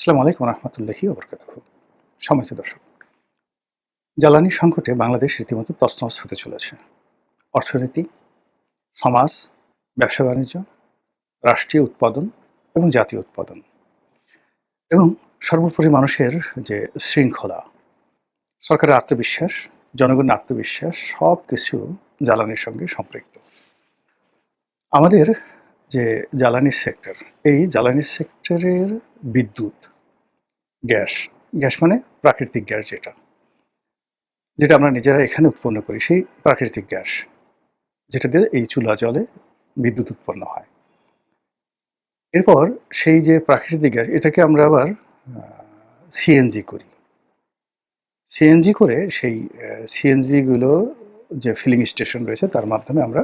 আসসালামু আলাইকুম রহমতুল্লাহি ওবরকাতুহু। সম্মানিত দর্শক, জ্বালানি সংকটে বাংলাদেশ রীতিমতো তছনছ হতে চলেছে। অর্থনীতি, সমাজ, ব্যবসা-বাণিজ্য, রাষ্ট্রীয় উৎপাদন এবং জাতীয় উৎপাদন এবং সর্বোপরি মানুষের যে শৃঙ্খলা, সরকারের আত্মবিশ্বাস, জনগণের আত্মবিশ্বাস সবকিছু জ্বালানির সঙ্গে সম্পৃক্ত। আমাদের যে জ্বালানি সেক্টর, এই জ্বালানি সেক্টরের বিদ্যুৎ, গ্যাস, গ্যাস মানে প্রাকৃতিক গ্যাস যেটা আমরা নিজেরা এখানে উৎপন্ন করি, সেই প্রাকৃতিক গ্যাস যেটা দিয়ে এই চুলা জ্বলে বিদ্যুৎ উৎপন্ন হয়। এরপর সেই যে প্রাকৃতিক গ্যাস এটাকে আমরা আবার সিএনজি করি। সিএনজি করে সেই সিএনজিগুলো যে ফিলিং স্টেশন রয়েছে তার মাধ্যমে আমরা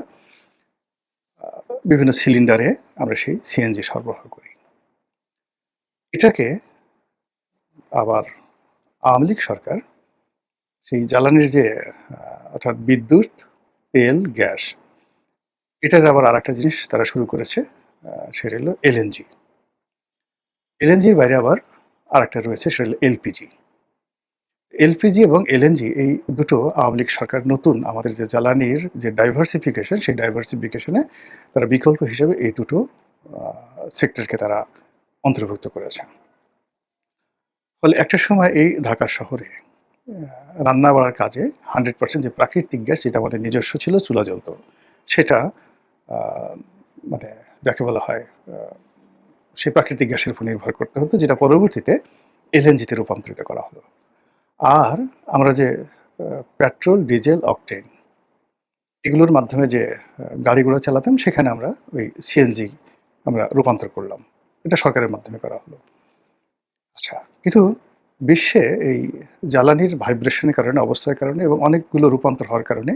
বিভিন্ন সিলিন্ডারে আমরা সেই সিএনজি সরবরাহ করি। এটাকে আবার আওয়ামী লীগ সরকার সেই জ্বালানির যে অর্থাৎ বিদ্যুৎ, তেল, গ্যাস এটার আবার আরেকটা জিনিস তারা শুরু করেছে, সেটা হলো এলএনজি। এলএনজির বাইরে আবার আরেকটা রয়েছে, সেটা হলো এলপিজি। এলপিজি এবং এলএনজি এই দুটো আওয়ামী লীগ সরকার নতুন আমাদের যে জ্বালানির যে ডাইভার্সিফিকেশন, সেই ডাইভার্সিফিকেশনে তারা বিকল্প হিসেবে এই দুটো সেক্টরকে তারা অন্তর্ভুক্ত করেছে। ফলে একটা সময় এই ঢাকা শহরে রান্না বাড়ার কাজে 100% যে প্রাকৃতিক গ্যাস যেটা আমাদের নিজস্ব ছিল, চুলা জ্বলত, সেটা মানে যাকে বলা হয় সেই প্রাকৃতিক গ্যাসের উপর নির্ভর করতে হতো, যেটা পরবর্তীতে এলএনজিতে রূপান্তরিত করা হলো। আর আমরা যে পেট্রোল, ডিজেল, অকটেন এগুলোর মাধ্যমে যে গাড়িগুলো চালাতাম, সেখানে আমরা ওই সিএনজি আমরা রূপান্তর করলাম। এটা সরকারের মাধ্যমে করা হলো। আচ্ছা, কিন্তু বিশ্বে এই জ্বালানির ভাইব্রেশনের কারণে, অবস্থার কারণে এবং অনেকগুলো রূপান্তর হওয়ার কারণে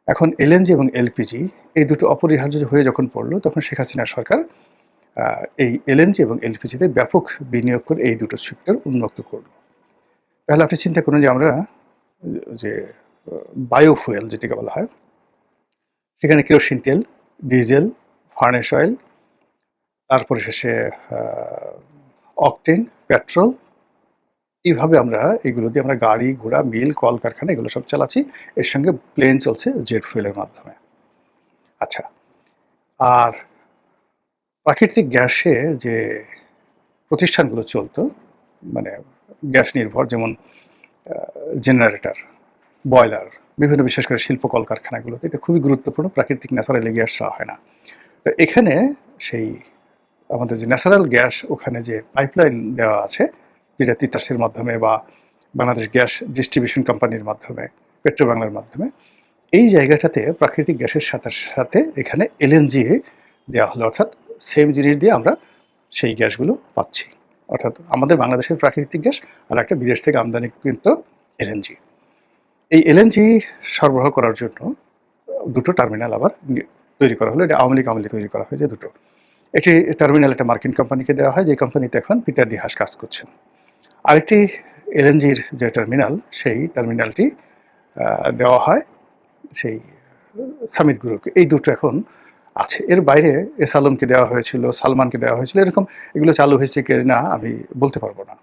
এখন এলএনজি এবং এলপিজি এই দুটো অপরিহার্য হয়ে যখন পড়লো, তখন শেখ হাসিনার সরকার এই এলএনজি এবং এলপিজিতে ব্যাপক বিনিয়োগ করে এই দুটো সেক্টর উন্মুক্ত করলো। তাহলে আপনি চিন্তা করুন যে আমরা যে বায়োফুয়েল যেটাকে বলা হয়, সেখানে কেরোসিন তেল, ডিজেল, ফার্নেস অয়েল, তারপরে শেষে অকটেন, পেট্রোল, এইভাবে আমরা এগুলো দিয়ে আমরা গাড়ি ঘোড়া, মিল, কলকারখানা এগুলো সব চালাচ্ছি। এর সঙ্গে প্লেন চলছে জেট ফুয়েলের মাধ্যমে। আচ্ছা, আর প্রাকৃতিক গ্যাসে যে প্রতিষ্ঠানগুলো চলতো, মানে গ্যাস নির্ভর, যেমন জেনারেটর, বয়লার, বিভিন্ন বিশেষ করে শিল্প কলকারখানাগুলোতে এটা খুবই গুরুত্বপূর্ণ। প্রাকৃতিক ন্যাচারাল গ্যাস দেওয়া হয় না। তো এখানে সেই আমাদের যে ন্যাচারাল গ্যাস, ওখানে যে পাইপলাইন দেওয়া আছে, যেটা তিতাসের মাধ্যমে বা বাংলাদেশ গ্যাস ডিস্ট্রিবিউশন কোম্পানির মাধ্যমে, পেট্রো বাংলার মাধ্যমে, এই জায়গাটাতে প্রাকৃতিক গ্যাসের সাথে সাথে এখানে এলএনজি দেওয়া হলো। অর্থাৎ সেম জিনিস দিয়ে আমরা সেই গ্যাসগুলো পাচ্ছি। অর্থাৎ আমাদের বাংলাদেশের প্রাকৃতিক গ্যাস আর একটা বিদেশ থেকে আমদানি কিন্তু এলএনজি। এই এলএনজি সরবরাহ করার জন্য দুটো টার্মিনাল আবার তৈরি করা হলো। এটা আওয়ামী লীগ আমলে তৈরি করা হয়েছে দুটো। একটি টার্মিনাল একটা মার্কিন কোম্পানিকে দেওয়া হয়, যে কোম্পানিতে এখন পিটার ডি হাস কাজ করছেন। আরেকটি এলএনজির যে টার্মিনাল, সেই টার্মিনালটি দেওয়া হয় সেই সামিট গ্রুপকে। এই দুটো এখন আছে। এর বাইরে এস আলমকে দেওয়া হয়েছিল, সালমানকে দেওয়া হয়েছিল, এরকম এগুলো চালু হয়েছে কি না আমি বলতে পারবো না।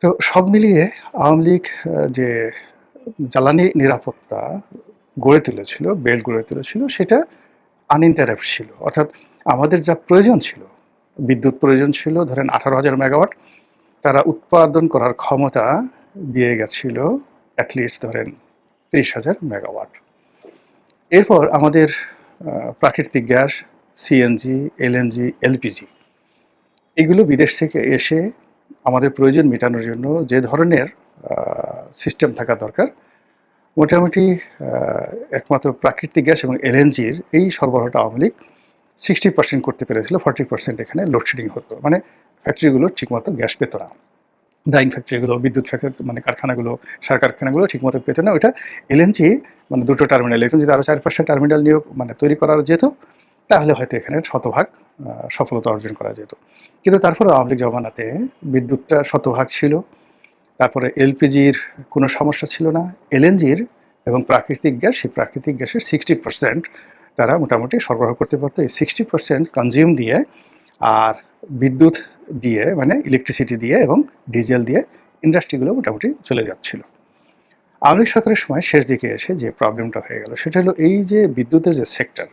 তো সব মিলিয়ে আওয়ামী লীগ যে জ্বালানি নিরাপত্তা গড়ে তুলেছিল, বেল্ট গড়ে তুলেছিল, সেটা আনইন্টারাপ্ট ছিল। অর্থাৎ আমাদের যা প্রয়োজন ছিল, বিদ্যুৎ প্রয়োজন ছিল ধরেন 18,000 মেগাওয়াট, তারা উৎপাদন করার ক্ষমতা দিয়ে গেছিল অ্যাটলিস্ট ধরেন 30,000 মেগাওয়াট। এরপর আমাদের প্রাকৃতিক গ্যাস, সিএনজি, এলএনজি, এলপিজি এগুলো বিদেশ থেকে এসে আমাদের প্রয়োজন মেটানোর জন্য যে ধরনের সিস্টেম থাকা দরকার, মোটামুটি একমাত্র প্রাকৃতিক গ্যাস এবং এলএনজির এই সরবরাহটা আওয়ামী লীগ 60% করতে পেরেছিল। 40% এখানে লোডশেডিং হতো, মানে ফ্যাক্টরিগুলো ঠিকমতো গ্যাস পেত না। ডাইং ফ্যাক্টরিগুলো, বিদ্যুৎ ফ্যাক্টরি, মানে কারখানাগুলো, সার কারখানাগুলো ঠিকমতো পেত না। ওইটা এলএনজি মানে দুটো টার্মিনাল, এখন যদি আরও 4-5টা টার্মিনাল নিয়োগ মানে তৈরি করা যেত, তাহলে হয়তো এখানে শতভাগ সফলতা অর্জন করা যেত। কিন্তু তারপরে আওয়ামী লীগ জমানাতে বিদ্যুৎটা শতভাগ ছিল, তারপরে এলপিজির কোনো সমস্যা ছিল না, এলএনজির এবং প্রাকৃতিক গ্যাস, সেই প্রাকৃতিক গ্যাসের 60% তারা মোটামুটি সরবরাহ করতে পারতো। এই 60% কনজিউম দিয়ে আর বিদ্যুৎ দিয়ে মানে ইলেকট্রিসিটি দিয়ে এবং ডিজেল দিয়ে ইন্ডাস্ট্রিগুলো মোটামুটি চলে যাচ্ছিল। আওয়ামী লীগ সরকারের সময় শেষ দিকে এসে যে প্রবলেমটা হয়ে গেল সেটা হলো এই যে বিদ্যুতের যে সেক্টর,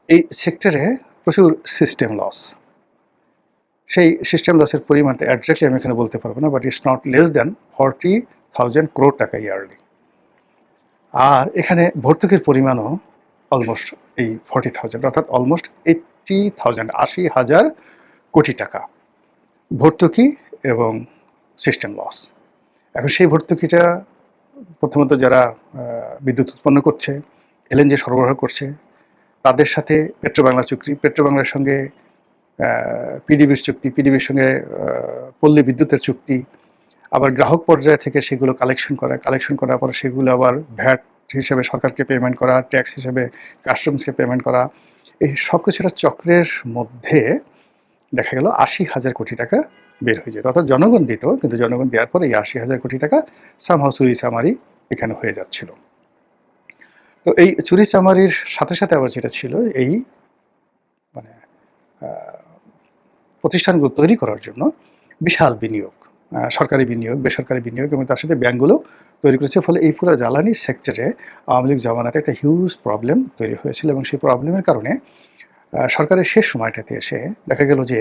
এই সেক্টরে প্রচুর সিস্টেম লস। সেই সিস্টেম লসের পরিমাণটা একজাক্টলি আমি এখানে বলতে পারবো না, but it's not less than 40,000 crore টাকা ইয়ারলি। আর এখানে ভর্তুকির পরিমাণও অলমোস্ট এই 40,000 অর্থাৎ অলমোস্ট 80,000 80,000 কোটি টাকা ভর্তুকি এবং সিস্টেম লস। এখন সেই ভর্তুকিটা প্রথমত যারা বিদ্যুৎ উৎপন্ন করছে, এলএনজি সরবরাহ করছে, তাদের সাথে পেট্রোবাংলা চুক্তি, পেট্রোবাংলার সঙ্গে পিডিবির চুক্তি, পিডিবির সঙ্গে পল্লী বিদ্যুতের চুক্তি, আবার গ্রাহক পর্যায়ে থেকে সেগুলো কালেকশন করার পর সেগুলো আবার ভ্যাট হিসেবে সরকারকে পেমেন্ট করা, ট্যাক্স হিসেবে কাস্টমসকে পেমেন্ট করা, এই সব কিছুটা চক্রের মধ্যে দেখা গেল 80,000 কোটি টাকা বের হয়ে যেত। অর্থাৎ জনগণ দিত, কিন্তু জনগণ দেওয়ার পরে এই 80,000 কোটি টাকা সামহাও চুরি চামারি এখানে হয়ে যাচ্ছিল। তো এই চুরি চামারির সাথে সাথে আবার যেটা ছিল, এই মানে প্রতিষ্ঠানগুলো তৈরি করার জন্য বিশাল বিনিয়োগ, সরকারি বিনিয়োগ, বেসরকারি বিনিয়োগ এবং তার সাথে ব্যাংকগুলো তৈরি করেছে। ফলে এই পুরো জ্বালানি সেক্টরে আওয়ামী লীগ জমানাতে একটা হিউজ প্রবলেম তৈরি হয়েছিল এবং সেই প্রবলেমের কারণে সরকারের শেষ সময়টাতে এসে দেখা গেল যে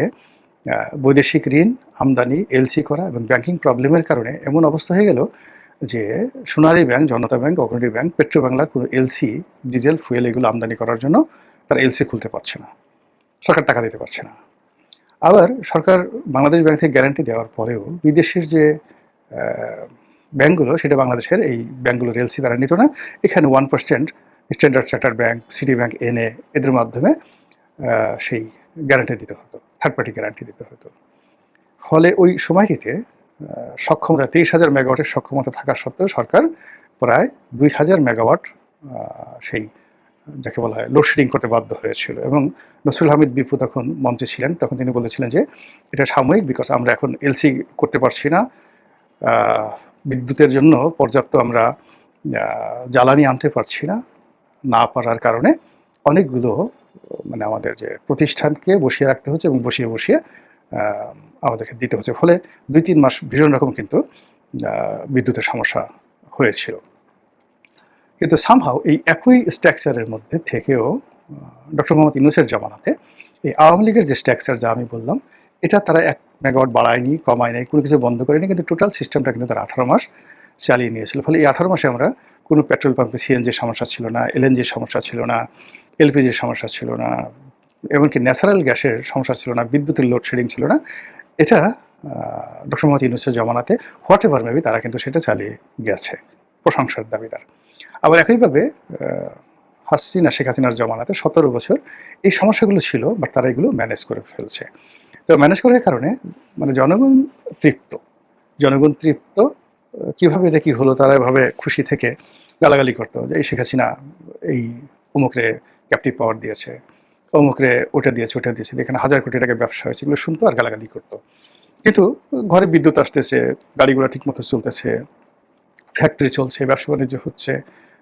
বৈদেশিক ঋণ, আমদানি, এলসি করা এবং ব্যাংকিং প্রবলেমের কারণে এমন অবস্থা হয়ে গেল যে সোনালী ব্যাংক, জনতা ব্যাংক, অগ্রণী ব্যাংক, পেট্রোবাংলার কোনো এলসি, ডিজেল, ফুয়েল এগুলো আমদানি করার জন্য তারা এলসি খুলতে পারছে না, সরকার টাকা দিতে পারছে না। আবার সরকার বাংলাদেশ ব্যাংক থেকে গ্যারান্টি দেওয়ার পরেও বিদেশের যে ব্যাংকগুলো, সেটা বাংলাদেশের এই ব্যাংকগুলোর এলসি তারা নিত না। এখানে 1% standard chartered bank, city bank এনে এদের মাধ্যমে সেই গ্যারান্টি দিতে হতো, থার্ড পার্টি গ্যারান্টি দিতে হতো। ফলে ওই সময়টিতে সক্ষমতা 30,000 মেগাওয়াটের সক্ষমতা থাকা সত্ত্বেও সরকার প্রায় 2,000 মেগাওয়াট সেই যাকে বলা হয় লোডশেডিং করতে বাধ্য হয়েছিল। এবং নসরুল হামিদ বিপু তখন মঞ্চে ছিলেন, তখন তিনি বলেছিলেন যে এটা সাময়িক, বিকজ আমরা এখন এলসি করতে পারছি না, বিদ্যুতের জন্য পর্যাপ্ত আমরা জ্বালানি আনতে পারছি না, না পারার কারণে অনেকগুলো মানে আমাদের যে প্রতিষ্ঠানকে বসিয়ে রাখতে হচ্ছে এবং বসিয়ে বসিয়ে আমাদেরকে দিতে হচ্ছে। ফলে 2-3 মাস ভীষণ রকম কিন্তু বিদ্যুতের সমস্যা হয়েছিল। কিন্তু সামহাও এই একই স্ট্রাকচারের মধ্যে থেকেও ডক্টর মোহাম্মদ ইউনূসের জামানাতে এই আওয়ামী লীগের যে স্ট্রাকচার যা আমি বললাম, এটা তারা 1 মেগাওয়াট বাড়ায়নি, কমায় নাই, কোনো কিছু বন্ধ করেনি, কিন্তু টোটাল সিস্টেমটা কিন্তু তারা 18 মাস চালিয়ে নিয়েছিল। ফলে এই 18 মাসে আমরা কোনো পেট্রোল পাম্পে সিএনজির সমস্যা ছিল না, এলএনজির সমস্যা ছিল না, এলপিজির সমস্যা ছিল না, এমনকি ন্যাচারাল গ্যাসের সমস্যা ছিল না, বিদ্যুতের লোডশেডিং ছিল না। এটা ডক্টর মোহাম্মদ ইউনূসের জামানাতে হোয়াট এভার মেবি তারা কিন্তু সেটা চালিয়ে গেছে, প্রশংসার দাবিদার। আবার একইভাবে হাসিনা, শেখ হাসিনার জমানাতে 17 বছর এই সমস্যাগুলো ছিল, বাট তারা এগুলো ম্যানেজ করে ফেলছে। তো ম্যানেজ করার কারণে মানে জনগণ তৃপ্ত। কীভাবে এটা কী হলো, তারা এভাবে খুশি থেকে গালাগালি করতো যে এই শেখ হাসিনা এই অমুকরে ক্যাপটিভ পাওয়ার দিয়েছে, অমুকরে ওটা দিয়েছে, এখানে 1,000 কোটি টাকা ব্যবসা হয়েছে, এগুলো শুনতো আর গালাগালি করতো। কিন্তু ঘরে বিদ্যুৎ আসতেছে, গাড়িগুলো ঠিকমতো চলতেছে, ফ্যাক্টরি চলছে, ব্যবসা বাণিজ্য হচ্ছে,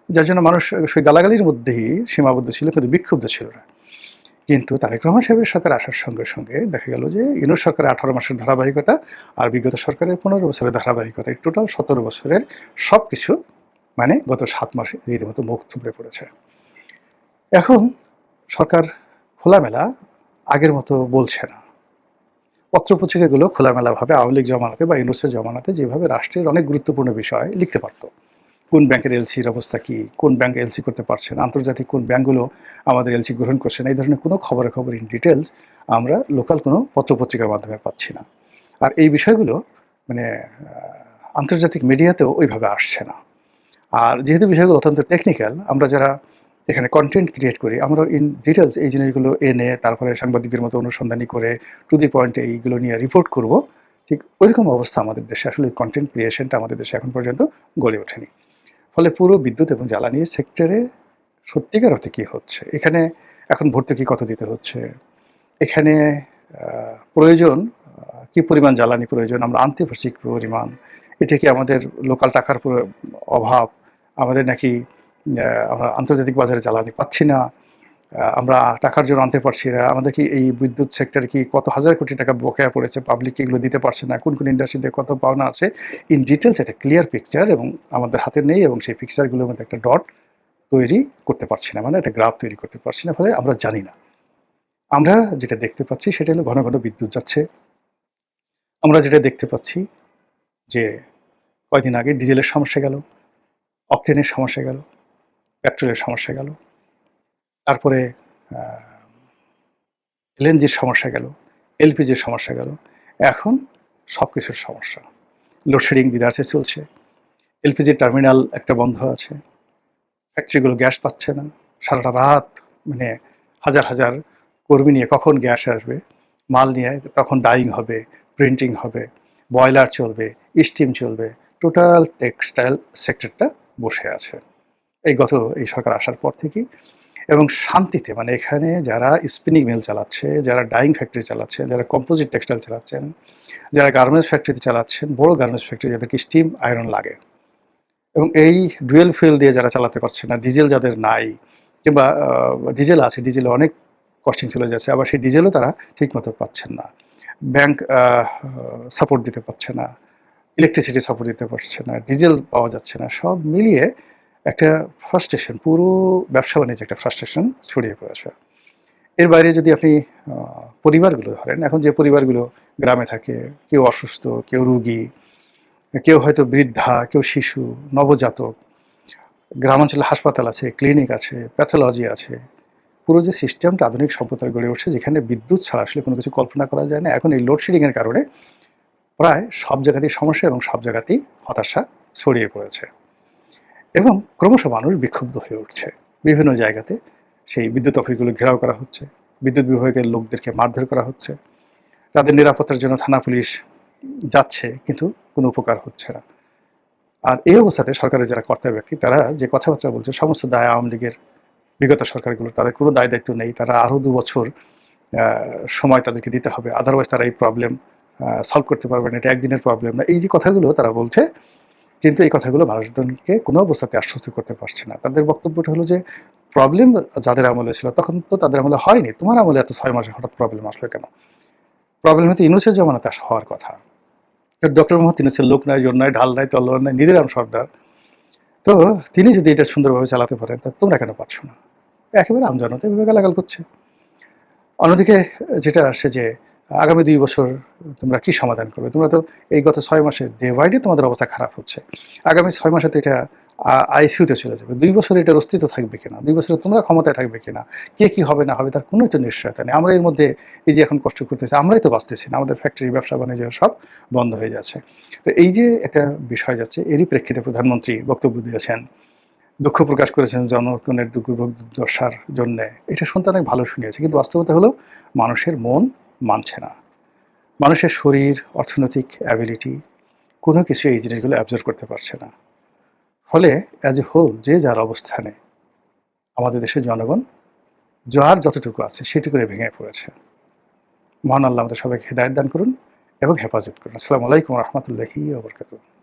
যার জন্য মানুষ সেই গালাগালির মধ্যেই সীমাবদ্ধ ছিল, কিন্তু বিক্ষুব্ধ ছিল না। কিন্তু তারেক রহমান সাহেবের সরকার আসার সঙ্গে সঙ্গে দেখা গেল যে ইউনূস সরকারের 18 মাসের ধারাবাহিকতা আর বিগত সরকারের 15 বছরের ধারাবাহিকতা, টোটাল 17 বছরের সব কিছু মানে গত 7 মাসে রীতিমতো মুখ থুবড়ে পড়েছে। এখন সরকার খোলামেলা আগের মতো বলছে না। পত্রপত্রিকাগুলো খোলামেলাভাবে আওয়ামী লীগ জমানাতে বা ইউনূসের জমানাতে যেভাবে রাষ্ট্রের অনেক গুরুত্বপূর্ণ বিষয় লিখতে পারত, কোন ব্যাংকের এলসির অবস্থা কী, কোন ব্যাংক এলসি করতে পারছে না, আন্তর্জাতিক কোন ব্যাংকগুলো আমাদের এলসি গ্রহণ করছে না, এই ধরনের কোনো খবর ইন ডিটেলস আমরা লোকাল কোনো পত্রপত্রিকার মাধ্যমে পাচ্ছি না। আর এই বিষয়গুলো মানে আন্তর্জাতিক মিডিয়াতেও ওইভাবে আসছে না। আর যেহেতু বিষয়গুলো অত্যন্ত টেকনিক্যাল, আমরা যারা এখানে কন্টেন্ট ক্রিয়েট করি, আমরা ইন ডিটেলস এই জিনিসগুলো এনে তারপরে সাংবাদিকদের মতো অনুসন্ধানী করে টু দি পয়েন্টে এইগুলো নিয়ে রিপোর্ট করব, ঠিক ওইরকম অবস্থা আমাদের দেশে আসলে কন্টেন্ট ক্রিয়েশনটা আমাদের দেশে এখন পর্যন্ত গড়ে ওঠেনি। ফলে পুরো বিদ্যুৎ এবং জ্বালানি সেক্টরে সত্যিকার অর্থে কী হচ্ছে, এখানে এখন ভর্তুকি কত দিতে হচ্ছে, এখানে প্রয়োজন কী পরিমাণ জ্বালানি প্রয়োজন, আমরা আনতে পারছি কী পরিমাণ, এটা কি আমাদের লোকাল টাকার অভাব, আমাদের নাকি আমরা আন্তর্জাতিক বাজারে জ্বালানি পাচ্ছি না, আমরা টাকার জন্য আনতে পারছি না। আমাদের কি এই বিদ্যুৎ সেক্টরে কি কত হাজার কোটি টাকা বকেয়া পড়েছে, পাবলিক এগুলো দিতে পারছে না, কোন কোন ইন্ডাস্ট্রিতে কত পাওনা আছে, ইন ডিটেলস একটা ক্লিয়ার পিকচার এবং আমাদের হাতে নেই, এবং সেই পিকচারগুলোর মধ্যে একটা ডট তৈরি করতে পারছি না, মানে একটা গ্রাফ তৈরি করতে পারছি না, ফলে আমরা জানি না। আমরা যেটা দেখতে পাচ্ছি সেটা হলো ঘন ঘন বিদ্যুৎ যাচ্ছে। আমরা যেটা দেখতে পাচ্ছি যে কয়দিন আগে ডিজেলের সমস্যা গেল, অকটেনের সমস্যা গেল, পেট্রোলের সমস্যা গেল, তারপরে এলএনজির সমস্যা গেল, এলপিজির সমস্যা গেল, এখন সব কিছুর সমস্যা। লোডশেডিং দিদারসে চলছে, এলপিজির টার্মিনাল একটা বন্ধ আছে, ফ্যাক্টরিগুলো গ্যাস পাচ্ছে না, সারাটা রাত মানে হাজার হাজার কর্মী নিয়ে কখন গ্যাস আসবে, মাল নিয়ে তখন ডাইং হবে, প্রিন্টিং হবে, বয়লার চলবে, স্টিম চলবে, টোটাল টেক্সটাইল সেক্টরটা বসে আছে এই সরকার আসার পর থেকেই। এবং শান্তিতে, মানে এখানে যারা স্পিনিং মিল চালাচ্ছে, যারা ডাইং ফ্যাক্টরি চালাচ্ছে, যারা কম্পোজিট টেক্সটাইল চালাচ্ছেন, যারা গার্মেন্টস ফ্যাক্টরিতে চালাচ্ছেন, বড় গার্মেন্টস ফ্যাক্টরি যাদেরকে স্টিম আয়রন লাগে, এবং এই ডুয়েল ফুয়েল দিয়ে যারা চালাতে পারছে না, ডিজেল যাদের নাই, কিংবা ডিজেল আছে, ডিজেলে অনেক কস্টিং চলে যাচ্ছে, আবার সেই ডিজেলও তারা ঠিকমতো পাচ্ছেন না, ব্যাংক সাপোর্ট দিতে পারছে না, ইলেকট্রিসিটি সাপোর্ট দিতে পারছে না, ডিজেল পাওয়া যাচ্ছে না, সব মিলিয়ে একটা ফ্রাস্ট্রেশন, পুরো ব্যবসা বাণিজ্যে একটা ফ্রাস্ট্রেশন ছড়িয়ে পড়েছে। এর বাইরে যদি আপনি পরিবারগুলো ধরেন, এখন যে পরিবারগুলো গ্রামে থাকে, কেউ অসুস্থ, কেউ রুগী, কেউ হয়তো বৃদ্ধা, কেউ শিশু, নবজাতক, গ্রামাঞ্চলে হাসপাতাল আছে, ক্লিনিক আছে, প্যাথোলজি আছে, পুরো যে সিস্টেমটা আধুনিক সভ্যতার গড়ে উঠছে, যেখানে বিদ্যুৎ ছাড়া আসলে কোনো কিছু কল্পনা করা যায় না, এখন এই লোডশেডিংয়ের কারণে প্রায় সব জায়গাতেই সমস্যা এবং সব জায়গাতেই হতাশা ছড়িয়ে পড়েছে, এবং ক্রমশ মানুষ বিক্ষুব্ধ হয়ে উঠছে। বিভিন্ন জায়গাতে সেই বিদ্যুৎ অফিসগুলো ঘেরাও করা হচ্ছে, বিদ্যুৎ বিভাগের লোকদেরকে মারধর করা হচ্ছে, তাদের নিরাপত্তার জন্য থানা পুলিশ যাচ্ছে, কিন্তু কোনো উপকার হচ্ছে না। আর এই অবস্থাতে সরকারের যারা কর্তা ব্যক্তি, তারা যে কথাবার্তা বলছে, সমস্ত দায় আওয়ামী লীগের বিগত সরকারগুলো, তাদের কোনো দায় দায়িত্ব নেই, তারা আরও 2 বছর সময় তাদেরকে দিতে হবে, আদারওয়াইজ তারা এই প্রবলেম সলভ করতে পারবে না, এটা একদিনের প্রবলেম না, এই যে কথাগুলো তারা বলছে, কিন্তু এই কথাগুলো মানুষজনকে কোনো অবস্থাতে আশ্বস্ত করতে পারছে না। তাদের বক্তব্যটা হলো যে প্রবলেম যাদের আমলে ছিল তখন তো তাদের আমলে হয়নি, তোমার আমলে এত 6 মাসে হঠাৎ প্রবলেম আসলো কেন? প্রবলেম হয়তো ইউনূসের জমানাতে হওয়ার কথা। ডক্টর মোহাম্মদ ইউনূসের লোক নাই, জোর নাই, ঢাল নাই, তলোয়ার নাই, নিধিরাম সর্দার, তো তিনি যদি এটা সুন্দরভাবে চালাতে পারেন, তা তোমরা কেন পারছো না? একেবারে আমজনতা এভাবে গালাগাল করছে। অন্যদিকে যেটা আসছে যে আগামী 2 বছর তোমরা কি সমাধান করবে? তোমরা তো এই গত 6 মাসে ডে বাই ডে তোমাদের অবস্থা খারাপ হচ্ছে। আগামী 6 মাসে তো এটা আইসিইউতে চলে যাবে। 2 বছরে এটার অস্তিত্ব থাকবে কিনা? 2 বছরে তোমরা ক্ষমতায় থাকবে কিনা? কে কি হবে না হবে তার কোনো তো নিশ্চয়তা নেই। আমরা এর মধ্যে এই যে এখন কষ্ট করতেছি, আমরাই তো বাঁচতেছি না। আমাদের ফ্যাক্টরি, ব্যবসা বাণিজ্য সব বন্ধ হয়ে যাচ্ছে। তো এই যে একটা বিষয় যাচ্ছে, এরই প্রেক্ষিতে প্রধানমন্ত্রী বক্তব্য দিয়েছেন। দুঃখ প্রকাশ করেছেন জনগণের দুর্দশার জন্যে। এটা শুনতে অনেক ভালো শুনিয়েছে, কিন্তু বাস্তবতা হলো মানুষের মন মানছে না। মানুষের শরীর, অর্থনৈতিক অ্যাবিলিটি কোনো কিছু এই জিনিসগুলো অ্যাবজর্ব করতে পারছে না। ফলে অ্যাজ এ হোল যে যার অবস্থানে আমাদের দেশের জনগণ যার যতটুকু আছে সেটুকু ভেঙে পড়েছে। মহান আল্লাহ আমাদের সবাইকে হেদায়েত দান করুন এবং হেফাজত করুন। আসসালামু আলাইকুম ওয়া রাহমাতুল্লাহি ওয়া বারাকাতুহু।